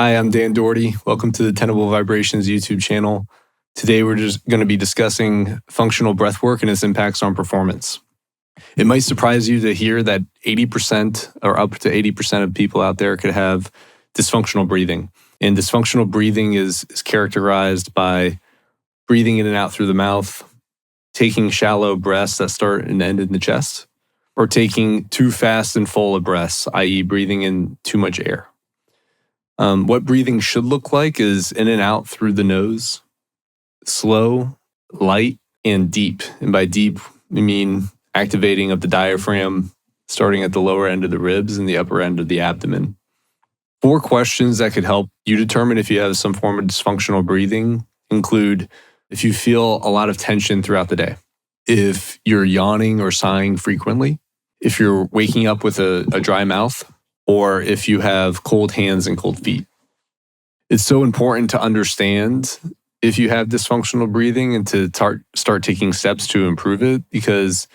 Hi, I'm Dan Doherty. Welcome to the Tenable Vibrations YouTube channel. Today, we're just going to be discussing functional breathwork and its impacts on performance. It might surprise you to hear that 80% or up to 80% of people out there could have dysfunctional breathing. And dysfunctional breathing is characterized by breathing in and out through the mouth, taking shallow breaths that start and end in the chest, or taking too fast and full of breaths, i.e. breathing in too much air. What breathing should look like is in and out through the nose, slow, light, and deep. And by deep, we mean activating of the diaphragm, starting at the lower end of the ribs and the upper end of the abdomen. 4 questions that could help you determine if you have some form of dysfunctional breathing include if you feel a lot of tension throughout the day, if you're yawning or sighing frequently, if you're waking up with a dry mouth, or if you have cold hands and cold feet. It's so important to understand if you have dysfunctional breathing and to start taking steps to improve it, because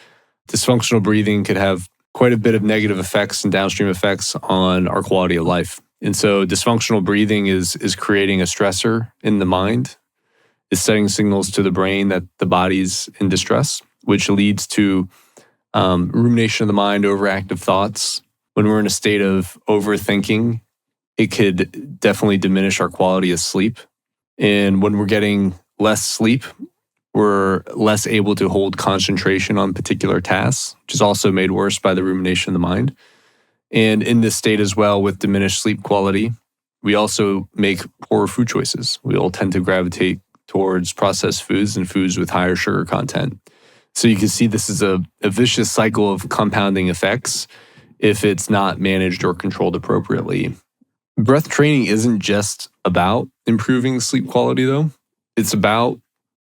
dysfunctional breathing could have quite a bit of negative effects and downstream effects on our quality of life. And so dysfunctional breathing is creating a stressor in the mind. It's sending signals to the brain that the body's in distress, which leads to rumination of the mind, overactive thoughts. When we're in a state of overthinking, it could definitely diminish our quality of sleep. And when we're getting less sleep, we're less able to hold concentration on particular tasks, which is also made worse by the rumination of the mind. And in this state as well, with diminished sleep quality, we also make poorer food choices. We all tend to gravitate towards processed foods and foods with higher sugar content. So you can see this is a vicious cycle of compounding effects if it's not managed or controlled appropriately. Breath training isn't just about improving sleep quality, though. It's about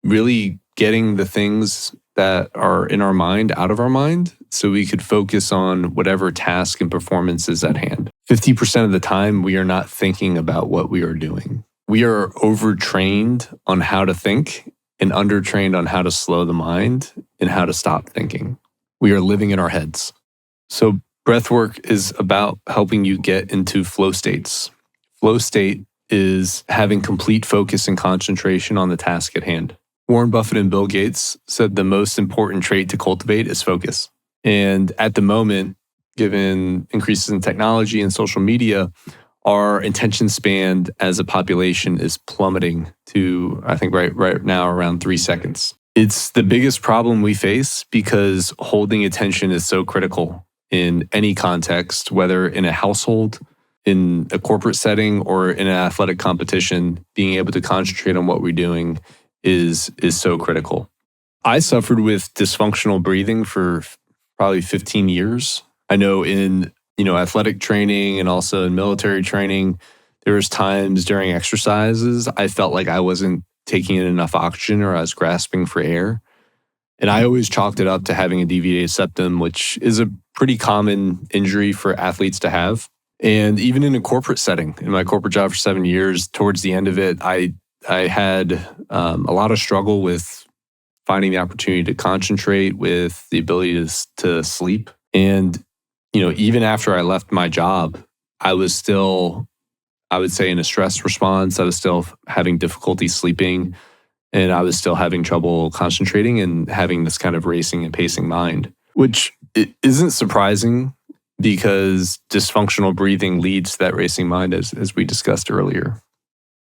really getting the things that are in our mind out of our mind so we could focus on whatever task and performance is at hand. 50% of the time, we are not thinking about what we are doing. We are overtrained on how to think and undertrained on how to slow the mind and how to stop thinking. We are living in our heads. So breathwork is about helping you get into flow states. Flow state is having complete focus and concentration on the task at hand. Warren Buffett and Bill Gates said the most important trait to cultivate is focus. And at the moment, given increases in technology and social media, our attention span as a population is plummeting to, I think right now, around 3 seconds. It's the biggest problem we face because holding attention is so critical in any context, whether in a household, in a corporate setting, or in an athletic competition. Being able to concentrate on what we're doing is so critical. I suffered with dysfunctional breathing for probably 15 years. I know in athletic training and also in military training, there was times during exercises I felt like I wasn't taking in enough oxygen or I was grasping for air. And I always chalked it up to having a deviated septum, which is a pretty common injury for athletes to have. And even in a corporate setting, in my corporate job for 7 years, towards the end of it, I had a lot of struggle with finding the opportunity to concentrate, with the ability to sleep. And, even after I left my job, I was still, I would say, in a stress response. I was still having difficulty sleeping. And I was still having trouble concentrating and having this kind of racing and pacing mind, which isn't surprising because dysfunctional breathing leads to that racing mind, as we discussed earlier.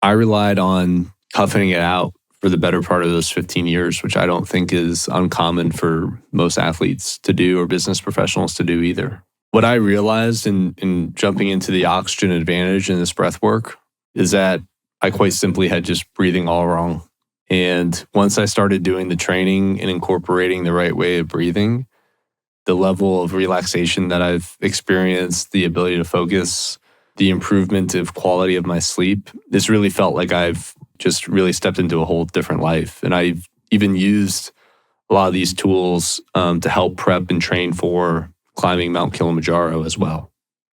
I relied on toughing it out for the better part of those 15 years, which I don't think is uncommon for most athletes to do or business professionals to do either. What I realized in jumping into the oxygen advantage in this breath work is that I quite simply had just breathing all wrong. And once I started doing the training and incorporating the right way of breathing, the level of relaxation that I've experienced, the ability to focus, the improvement of quality of my sleep, this really felt like I've just really stepped into a whole different life. And I've even used a lot of these tools to help prep and train for climbing Mount Kilimanjaro as well.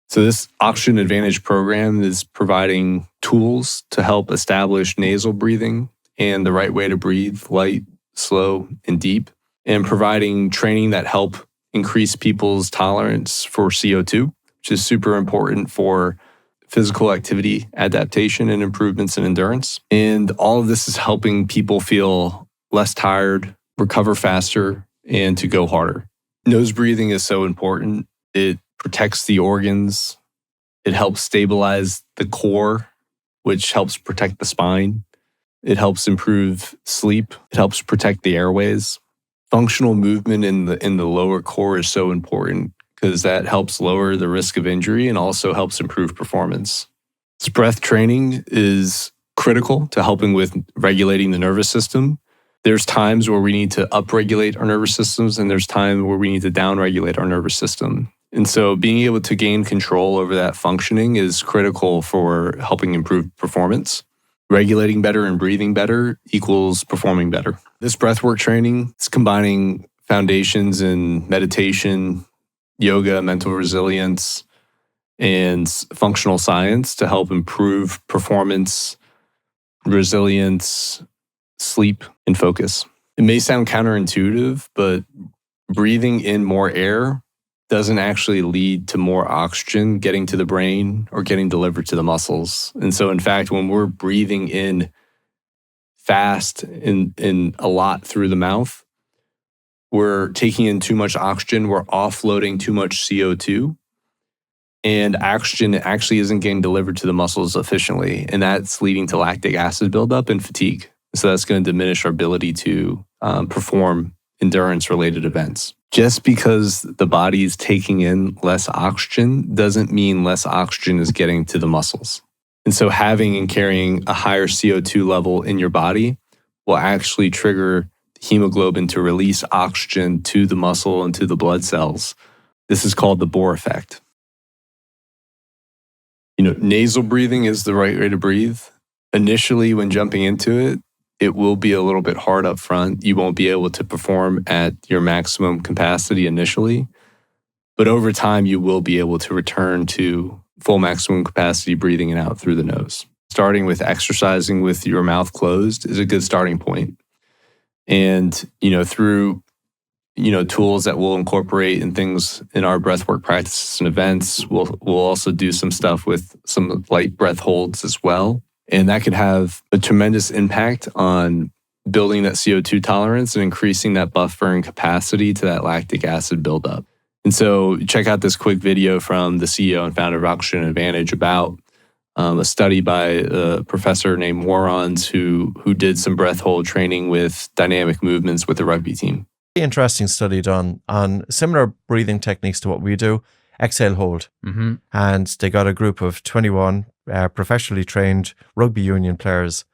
So this Oxygen Advantage program is providing tools to help establish nasal breathing and the right way to breathe, light, slow, and deep, and providing training that help increase people's tolerance for CO2, which is super important for physical activity adaptation and improvements in endurance. And all of this is helping people feel less tired, recover faster, and to go harder. Nose breathing is so important. It protects the organs. It helps stabilize the core, which helps protect the spine. It helps improve sleep. It helps protect the airways. Functional movement in the lower core is so important because that helps lower the risk of injury and also helps improve performance. This breath training is critical to helping with regulating the nervous system. There's times where we need to upregulate our nervous systems, and there's times where we need to downregulate our nervous system. And so being able to gain control over that functioning is critical for helping improve performance. Regulating better and breathing better equals performing better. This breathwork training is combining foundations in meditation, yoga, mental resilience, and functional science to help improve performance, resilience, sleep, and focus. It may sound counterintuitive, but breathing in more air doesn't actually lead to more oxygen getting to the brain or getting delivered to the muscles. And so, in fact, when we're breathing in fast and a lot through the mouth, we're taking in too much oxygen, we're offloading too much CO2, and oxygen actually isn't getting delivered to the muscles efficiently. And that's leading to lactic acid buildup and fatigue. So that's going to diminish our ability to perform endurance-related events. Just because the body is taking in less oxygen doesn't mean less oxygen is getting to the muscles. And so having and carrying a higher CO2 level in your body will actually trigger hemoglobin to release oxygen to the muscle and to the blood cells. This is called the Bohr effect. Nasal breathing is the right way to breathe. Initially, when jumping into it, it will be a little bit hard up front. You won't be able to perform at your maximum capacity initially, but over time, you will be able to return to full maximum capacity breathing in and out through the nose. Starting with exercising with your mouth closed is a good starting point. And, through, tools that we'll incorporate and things in our breathwork practices and events, we'll also do some stuff with some light breath holds as well. And that could have a tremendous impact on building that CO2 tolerance and increasing that buffering capacity to that lactic acid buildup. And so check out this quick video from the CEO and founder of Oxygen Advantage about a study by a professor named Warrons who did some breath hold training with dynamic movements with the rugby team. Interesting study done on similar breathing techniques to what we do, exhale hold. Mm-hmm. And they got a group of 21 professionally trained rugby union players.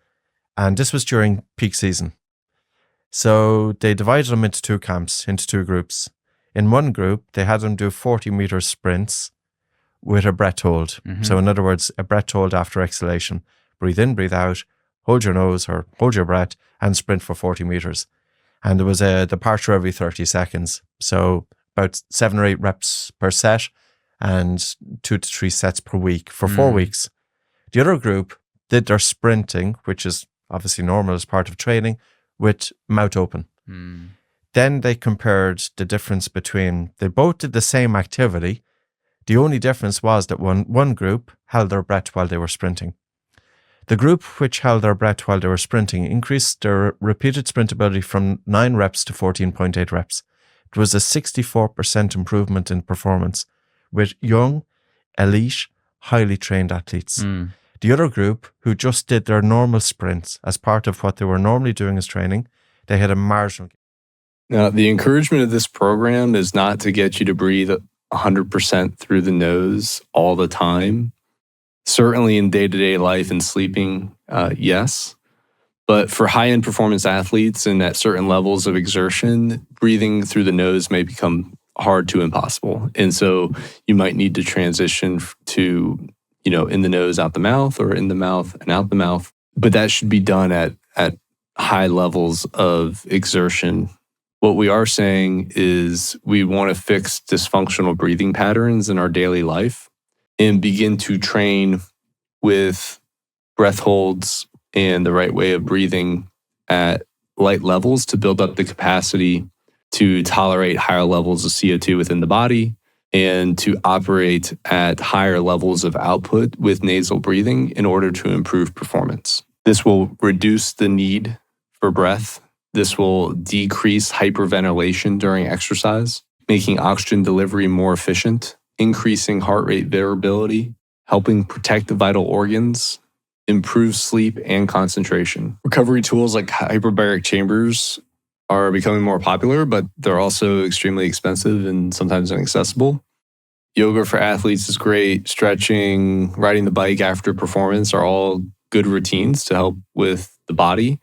And this was during peak season. So they divided them into two camps, into two groups. In one group, they had them do 40-meter sprints with a breath hold. Mm-hmm. So in other words, a breath hold after exhalation. Breathe in, breathe out, hold your nose or hold your breath and sprint for 40 meters. And there was a departure every 30 seconds. So about 7 or 8 reps per set and 2 to 3 sets per week for 4 weeks. The other group did their sprinting, which is obviously normal as part of training, with mouth open. Then they compared the difference between, they both did the same activity. The only difference was that one group held their breath while they were sprinting. The group which held their breath while they were sprinting increased their repeated sprint ability from 9 reps to 14.8 reps. It was a 64% improvement in performance with young, elite, highly trained athletes. The other group, who just did their normal sprints as part of what they were normally doing as training, they had a marginal. Now, the encouragement of this program is not to get you to breathe 100% through the nose all the time. Certainly in day-to-day life and sleeping, yes. But for high-end performance athletes and at certain levels of exertion, breathing through the nose may become hard to impossible. And so you might need to transition to, in the nose, out the mouth, or in the mouth and out the mouth. But that should be done at high levels of exertion. What we are saying is we want to fix dysfunctional breathing patterns in our daily life and begin to train with breath holds and the right way of breathing at light levels to build up the capacity to tolerate higher levels of CO2 within the body and to operate at higher levels of output with nasal breathing in order to improve performance. This will reduce the need for breath. This will decrease hyperventilation during exercise, making oxygen delivery more efficient, increasing heart rate variability, helping protect the vital organs, improve sleep and concentration. Recovery tools like hyperbaric chambers are becoming more popular, but they're also extremely expensive and sometimes inaccessible. Yoga for athletes is great. Stretching, riding the bike after performance are all good routines to help with the body.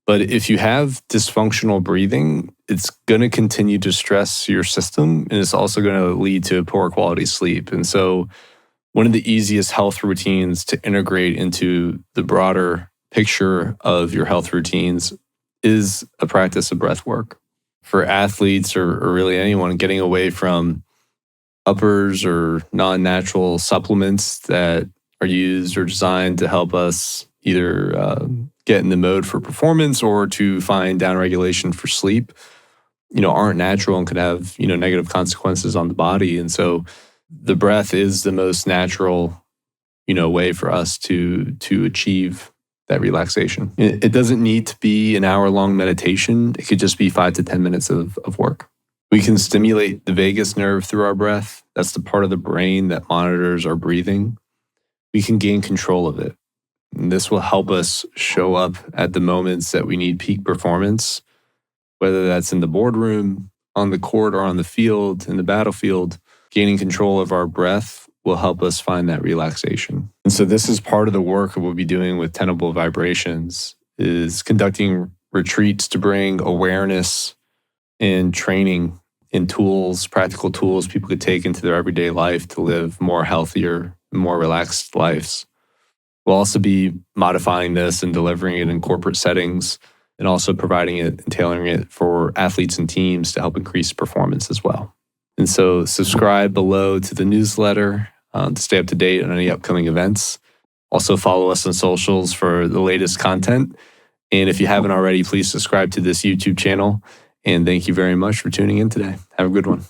But if you have dysfunctional breathing, it's going to continue to stress your system, and it's also going to lead to poor quality sleep. And so one of the easiest health routines to integrate into the broader picture of your health routines is a practice of breath work. For athletes or really anyone, getting away from uppers or non-natural supplements that are used or designed to help us either get in the mode for performance or to find downregulation for sleep, aren't natural and could have, negative consequences on the body. And so the breath is the most natural, way for us to achieve that relaxation. It doesn't need to be an hour-long meditation. It could just be 5 to 10 minutes of work. We can stimulate the vagus nerve through our breath. That's the part of the brain that monitors our breathing. We can gain control of it. And this will help us show up at the moments that we need peak performance, whether that's in the boardroom, on the court, or on the field, in the battlefield. Gaining control of our breath will help us find that relaxation. And so this is part of the work that we'll be doing with Tenable Vibrations, is conducting retreats to bring awareness and training in tools, practical tools people could take into their everyday life to live more healthier, more relaxed lives. We'll also be modifying this and delivering it in corporate settings, and also providing it and tailoring it for athletes and teams to help increase performance as well. And so subscribe below to the newsletter to stay up to date on any upcoming events. Also follow us on socials for the latest content. And if you haven't already, please subscribe to this YouTube channel. And thank you very much for tuning in today. Have a good one.